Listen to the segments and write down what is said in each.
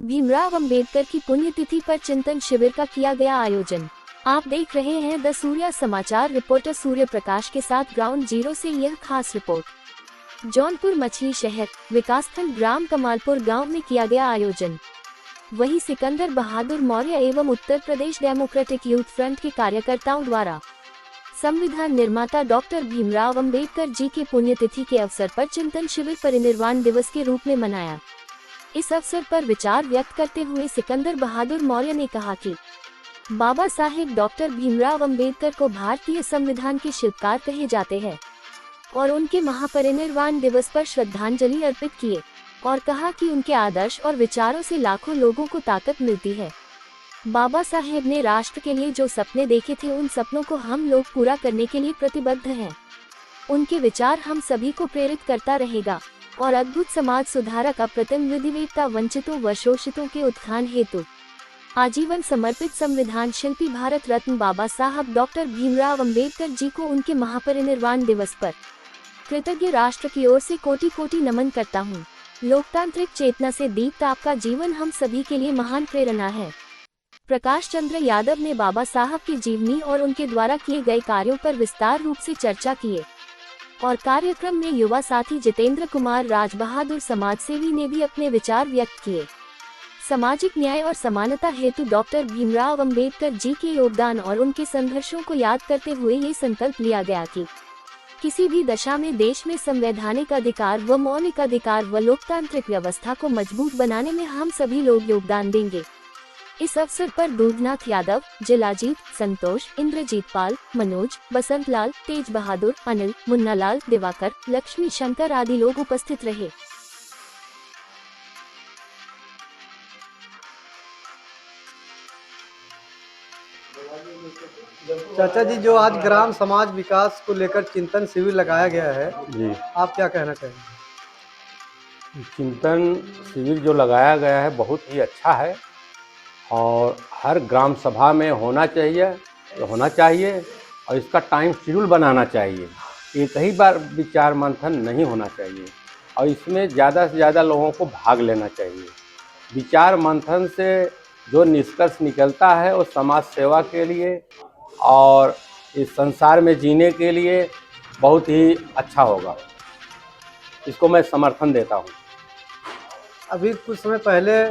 भीमराव अंबेडकर की पुण्यतिथि पर चिंतन शिविर का किया गया आयोजन। आप देख रहे हैं द सूर्या समाचार। रिपोर्टर सूर्य प्रकाश के साथ ग्राउंड जीरो से यह खास रिपोर्ट। जौनपुर मछली शहर विकासखंड ग्राम कमालपुर गांव में किया गया आयोजन। वहीं सिकंदर बहादुर मौर्य एवं Uttar Pradesh democratic youth front के कार्यकर्ताओं द्वारा संविधान निर्माता डॉक्टर भीमराव अंबेडकर जी के पुण्यतिथि के अवसर पर चिंतन शिविर परिनिर्वाण दिवस के रूप में मनाया। इस अवसर पर विचार व्यक्त करते हुए सिकंदर बहादुर मौर्य ने कहा कि बाबा साहेब डॉक्टर भीमराव अंबेडकर को भारतीय संविधान के शिल्पकार कहे जाते हैं और उनके महापरिनिर्वाण दिवस पर श्रद्धांजलि अर्पित किए और कहा कि उनके आदर्श और विचारों से लाखों लोगों को ताकत मिलती है। बाबा साहेब ने राष्ट्र के लिए जो सपने देखे थे उन सपनों को हम लोग पूरा करने के लिए प्रतिबद्ध हैं। उनके विचार हम सभी को प्रेरित करता रहेगा और अद्भुत समाज सुधारक अप्रतिम विधिवेत्ता वंचितों व शोषितों के उत्थान हेतु आजीवन समर्पित संविधान शिल्पी भारत रत्न बाबा साहब डॉक्टर भीमराव अंबेडकर जी को उनके महापरिनिर्वाण दिवस पर कृतज्ञ राष्ट्र की ओर से कोटि कोटि नमन करता हूँ। लोकतांत्रिक चेतना से दीप्त आपका जीवन हम सभी के लिए महान प्रेरणा है। प्रकाश चंद्र यादव ने बाबा साहब की जीवनी और उनके द्वारा किए गए कार्यों पर विस्तार रूप से चर्चा किए और कार्यक्रम में युवा साथी जितेंद्र कुमार राजबहादुर समाजसेवी ने भी अपने विचार व्यक्त किए। सामाजिक न्याय और समानता हेतु डॉक्टर भीमराव अंबेडकर जी के योगदान और उनके संघर्षों को याद करते हुए ये संकल्प लिया गया कि किसी भी दशा में देश में संवैधानिक अधिकार व मौलिक अधिकार व लोकतांत्रिक व्यवस्था को मजबूत बनाने में हम सभी लोग योगदान देंगे। इस अवसर पर दूधनाथ यादव, जिलाजीत, संतोष, इंद्रजीत पाल, मनोज, बसंतलाल, तेज बहादुर, अनिल, मुन्नालाल, दिवाकर, लक्ष्मी शंकर आदि लोग उपस्थित रहे। चाचा जी, जो आज ग्राम समाज विकास को लेकर चिंतन शिविर लगाया गया है जी, आप क्या कहना चाहेंगे? चिंतन शिविर जो लगाया गया है बहुत ही अच्छा है और हर ग्राम सभा में होना चाहिए और इसका टाइम शेड्यूल बनाना चाहिए। एक ही बार विचार मंथन नहीं होना चाहिए और इसमें ज़्यादा से ज़्यादा लोगों को भाग लेना चाहिए। विचार मंथन से जो निष्कर्ष निकलता है वो समाज सेवा के लिए और इस संसार में जीने के लिए बहुत ही अच्छा होगा। इसको मैं समर्थन देता हूँ। अभी कुछ समय पहले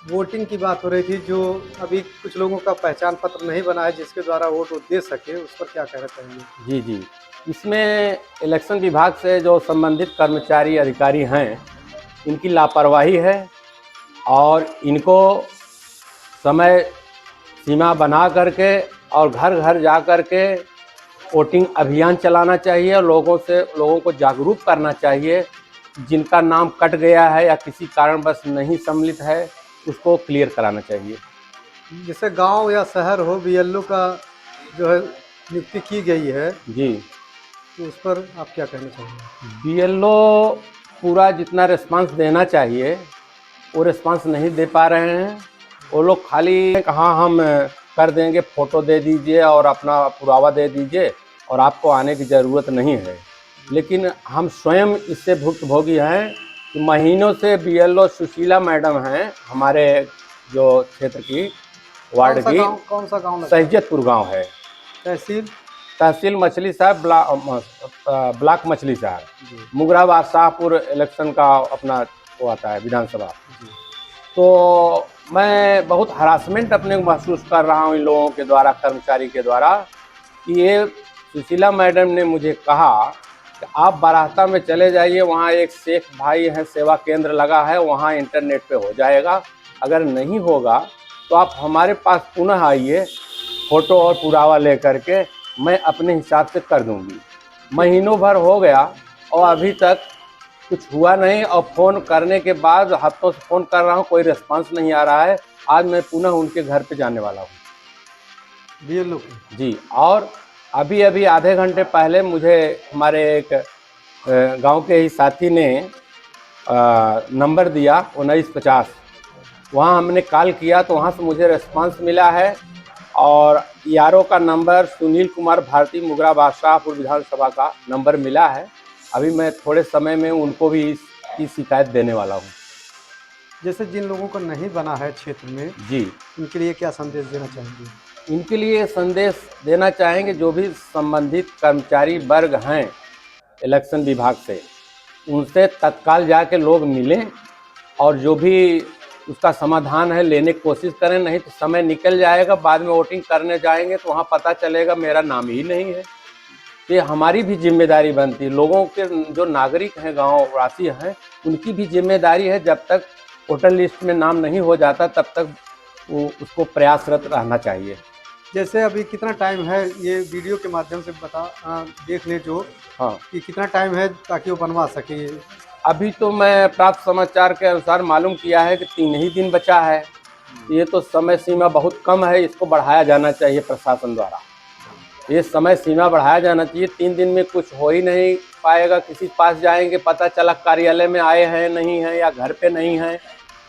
वोटिंग की बात हो रही थी, जो अभी कुछ लोगों का पहचान पत्र नहीं बना है जिसके द्वारा वोट वो दे सके, उस पर क्या कहना चाहेंगे? जी जी, इसमें इलेक्शन विभाग से जो संबंधित कर्मचारी अधिकारी हैं इनकी लापरवाही है और इनको समय सीमा बना करके और घर घर जा कर के वोटिंग अभियान चलाना चाहिए और लोगों को जागरूक करना चाहिए। जिनका नाम कट गया है या किसी कारणवश नहीं सम्मिलित है उसको क्लियर कराना चाहिए। जैसे गांव या शहर हो, बीएलओ का जो है नियुक्ति की गई है जी, तो उस पर आप क्या कहना चाहेंगे? बीएलओ पूरा जितना रिस्पांस देना चाहिए वो रिस्पांस नहीं दे पा रहे हैं। वो लोग खाली कहाँ हम कर देंगे, फ़ोटो दे दीजिए और अपना पुरावा दे दीजिए और आपको आने की ज़रूरत नहीं है। लेकिन हम स्वयं इससे भुक्तभोगी हैं कि महीनों से बीएलओ सुशीला मैडम हैं हमारे जो क्षेत्र की वार्ड की। कौन सा गांव? सहिजतपुर गांव है। तहसील मछली साहब, ब्लॉक मछली साहब, मुगराबाद शाहपुर इलेक्शन का अपना वो आता है विधानसभा। तो मैं बहुत हरासमेंट अपने को महसूस कर रहा हूँ इन लोगों के द्वारा, कर्मचारी के द्वारा, कि ये सुशीला मैडम ने मुझे कहा कि आप बाराता में चले जाइए, वहाँ एक शेख भाई हैं, सेवा केंद्र लगा है, वहाँ इंटरनेट पे हो जाएगा। अगर नहीं होगा तो आप हमारे पास पुनः आइए, फ़ोटो और पुरावा ले करके मैं अपने हिसाब से कर दूँगी। महीनों भर हो गया और अभी तक कुछ हुआ नहीं और फ़ोन करने के बाद हफ्तों से फ़ोन कर रहा हूँ, कोई रिस्पांस नहीं आ रहा है। आज मैं पुनः उनके घर पे जाने वाला हूँ बीएलओ जी। और अभी आधे घंटे पहले मुझे हमारे एक गांव के ही साथी ने नंबर दिया 1950, वहाँ हमने कॉल किया तो वहाँ से मुझे रिस्पांस मिला है और यारों का नंबर सुनील कुमार भारती मुगराबाद शाहपुर विधानसभा का नंबर मिला है। अभी मैं थोड़े समय में उनको भी इसकी शिकायत देने वाला हूँ। जैसे जिन लोगों को नहीं बना है क्षेत्र में, जी, उनके लिए क्या संदेश देना चाहेंगे? इनके लिए संदेश देना चाहेंगे, जो भी संबंधित कर्मचारी वर्ग हैं इलेक्शन विभाग से, उनसे तत्काल जाके लोग मिलें और जो भी उसका समाधान है लेने की कोशिश करें, नहीं तो समय निकल जाएगा, बाद में वोटिंग करने जाएंगे तो वहाँ पता चलेगा मेरा नाम ही नहीं है। ये हमारी भी जिम्मेदारी बनती है, लोगों के जो नागरिक हैं, गांव वासी हैं, उनकी भी जिम्मेदारी है, जब तक वोटर लिस्ट में नाम नहीं हो जाता तब तक वो उसको प्रयासरत रहना चाहिए। जैसे अभी कितना टाइम है, ये वीडियो के माध्यम से देख ले जो, हाँ, कि कितना टाइम है ताकि वो बनवा सके? अभी तो मैं प्राप्त समाचार के अनुसार मालूम किया है कि 3 ही दिन बचा है। ये तो समय सीमा बहुत कम है, इसको बढ़ाया जाना चाहिए प्रशासन द्वारा। ये समय सीमा बढ़ाया जाना चाहिए, 3 दिन में कुछ हो ही नहीं पाएगा। किसी के पास जाएंगे, पता चला कार्यालय में आए हैं नहीं हैं या घर पे नहीं हैं।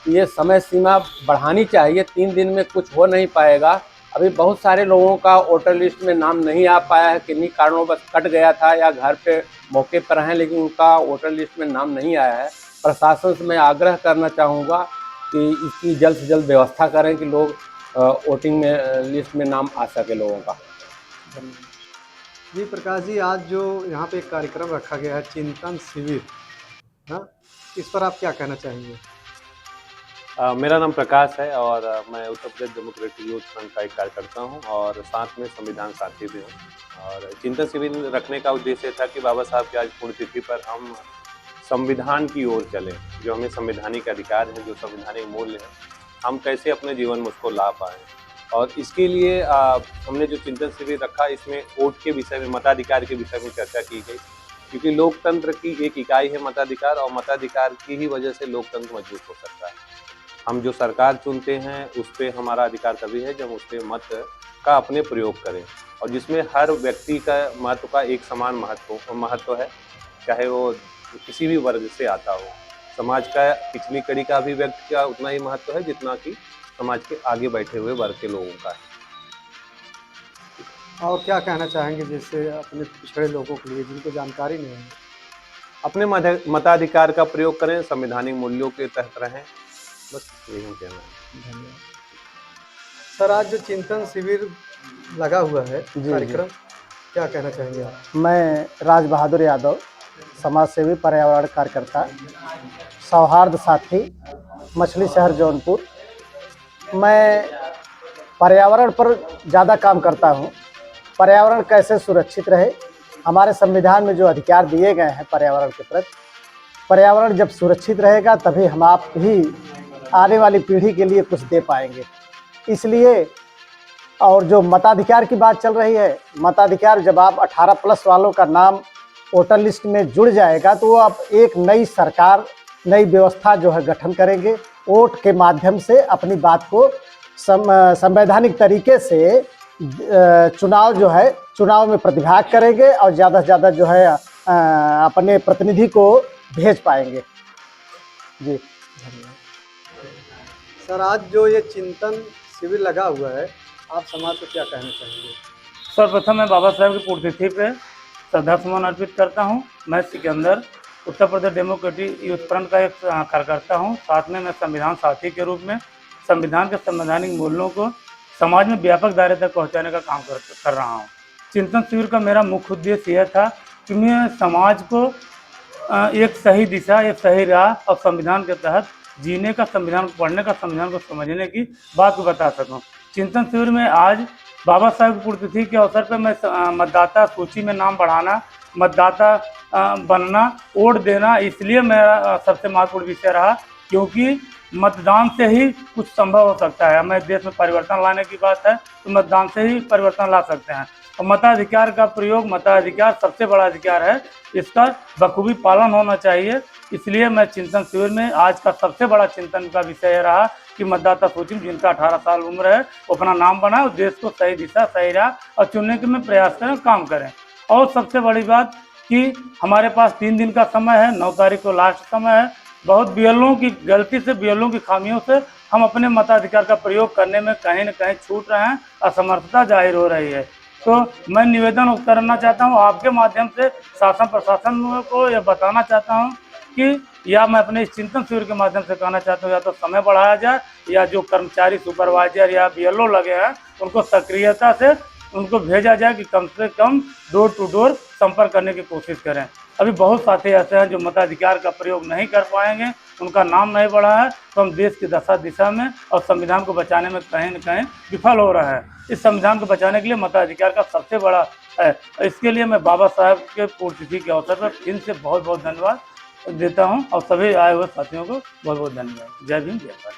ये समय सीमा बढ़ानी चाहिए, 3 दिन में कुछ हो नहीं पाएगा। अभी बहुत सारे लोगों का वोटर लिस्ट में नाम नहीं आ पाया है, किन्हीं कारणों बस कट गया था या घर पे मौके पर हैं, लेकिन उनका वोटर लिस्ट में नाम नहीं आया है। प्रशासन से मैं आग्रह करना चाहूँगा कि इसकी जल्द से जल्द व्यवस्था करें कि लोग वोटिंग में लिस्ट में नाम आ सके लोगों का। जी प्रकाश जी, आज जो यहाँ पे एक कार्यक्रम रखा गया है, चिंतन शिविर, हाँ, इस पर आप क्या कहना चाहेंगे? मेरा नाम प्रकाश है और मैं Uttar Pradesh democratic youth front का एक कार्यकर्ता हूं और साथ में संविधान साथी भी हूं। और चिंतन शिविर रखने का उद्देश्य था कि बाबा साहब की आज पुण्यतिथि पर हम संविधान की ओर चलें, जो हमें संवैधानिक अधिकार है, जो संवैधानिक मूल्य है, हम कैसे अपने जीवन में उसको ला पाएँ। और इसके लिए हमने जो चिंतन शिविर रखा, इसमें वोट के विषय में, मताधिकार के विषय में चर्चा की गई, क्योंकि लोकतंत्र की एक इकाई है मताधिकार, और मताधिकार की ही वजह से लोकतंत्र मजबूत हो सकता है। हम जो सरकार चुनते हैं उस पर हमारा अधिकार तभी है जब उस पर मत का अपने प्रयोग करें, और जिसमें हर व्यक्ति का महत्व का एक समान महत्व है, चाहे वो किसी भी वर्ग से आता हो। समाज का पिछली कड़ी का भी व्यक्ति का उतना ही महत्व है जितना कि समाज के आगे बैठे हुए वर्ग के लोगों का है। और क्या कहना चाहेंगे जैसे अपने पिछड़े लोगों के लिए जिनको जानकारी नहीं है? अपने मताधिकार का प्रयोग करें, संवैधानिक मूल्यों के तहत रहें, बस यही हम कहना है। धन्यवाद सर। आज जो चिंतन शिविर लगा हुआ है कार्यक्रम, क्या कहना चाहेंगे आप? मैं राज बहादुर यादव, समाज सेवी, पर्यावरण कार्यकर्ता, सौहार्द साथी, मछली शहर जौनपुर। मैं पर्यावरण पर ज़्यादा काम करता हूँ। पर्यावरण कैसे सुरक्षित रहे, हमारे संविधान में जो अधिकार दिए गए हैं पर्यावरण के प्रति, पर्यावरण जब सुरक्षित रहेगा तभी हम आप ही आने वाली पीढ़ी के लिए कुछ दे पाएंगे। इसलिए, और जो मताधिकार की बात चल रही है, मताधिकार जब आप 18+ वालों का नाम वोटर लिस्ट में जुड़ जाएगा तो वो आप एक नई सरकार, नई व्यवस्था जो है गठन करेंगे। वोट के माध्यम से अपनी बात को संवैधानिक तरीके से चुनाव में प्रतिभाग करेंगे और ज़्यादा से ज़्यादा जो है अपने प्रतिनिधि को भेज पाएंगे। जी धन्यवाद सर। आज जो ये चिंतन शिविर लगा हुआ है, आप समाज को क्या कहना चाहेंगे? सर्वप्रथम मैं बाबा साहब की पुण्यतिथि पे श्रद्धा सुमन अर्पित करता हूँ। मैं Sikandar, Uttar Pradesh democratic youth front का एक कार्यकर्ता हूँ। साथ में मैं संविधान साथी के रूप में संविधान के संवैधानिक मूल्यों को समाज में व्यापक दायरे तक पहुँचाने का काम कर रहा हूँ। चिंतन शिविर का मेरा मुख्य उद्देश्य यह था कि मैं समाज को एक सही दिशा, एक सही राह और संविधान के तहत जीने का, संविधान को पढ़ने का, संविधान को समझने की बात को बता सकूं। चिंतन शिविर में आज बाबा साहब की पुण्यतिथि के अवसर पर मैं मतदाता सूची में नाम बढ़ाना, मतदाता बनना, वोट देना, इसलिए मेरा सबसे महत्वपूर्ण विषय रहा, क्योंकि मतदान से ही कुछ संभव हो सकता है। हमें देश में परिवर्तन लाने की बात है तो मतदान से ही परिवर्तन ला सकते हैं। और मताधिकार का प्रयोग, मताधिकार सबसे बड़ा अधिकार है, इसका बखूबी पालन होना चाहिए। इसलिए मैं चिंतन शिविर में आज का सबसे बड़ा चिंतन का विषय रहा कि मतदाता सूची में जिनका 18 साल उम्र है वो अपना नाम बनाए और देश को सही दिशा, सही राह और चुनने के में प्रयास करें, काम करें। और सबसे बड़ी बात कि हमारे पास 3 दिन का समय है, 9 तारीख को लास्ट समय है। बहुत बीएलओ की गलती से, बीएलओ की खामियों से हम अपने मताधिकार का प्रयोग करने में कहीं न कहीं छूट रहे हैं, असमर्थता जाहिर हो रही है। तो मैं निवेदन करना चाहता हूं आपके माध्यम से शासन प्रशासन को यह बताना चाहता हूं कि या मैं अपने इस चिंतन शिविर के माध्यम से कहना चाहता हूँ, या तो समय बढ़ाया जाए या जो कर्मचारी सुपरवाइजर या बीएलओ लगे हैं उनको सक्रियता से उनको भेजा जाए कि कम से कम डोर टू डोर संपर्क करने की कोशिश करें। अभी बहुत साथी ऐसे हैं जो मताधिकार का प्रयोग नहीं कर पाएंगे, उनका नाम नहीं बढ़ा है, तो हम देश की दशा दिशा में और संविधान को बचाने में कहीं न कहीं विफल हो रहा है। इस संविधान को बचाने के लिए मताधिकार का सबसे बड़ा है। इसके लिए मैं बाबा साहब के पुण्यतिथि के अवसर पर फिर से बहुत बहुत धन्यवाद देता हूं और सभी आए हुए साथियों को बहुत बहुत धन्यवाद। जय भीम, जय भारत।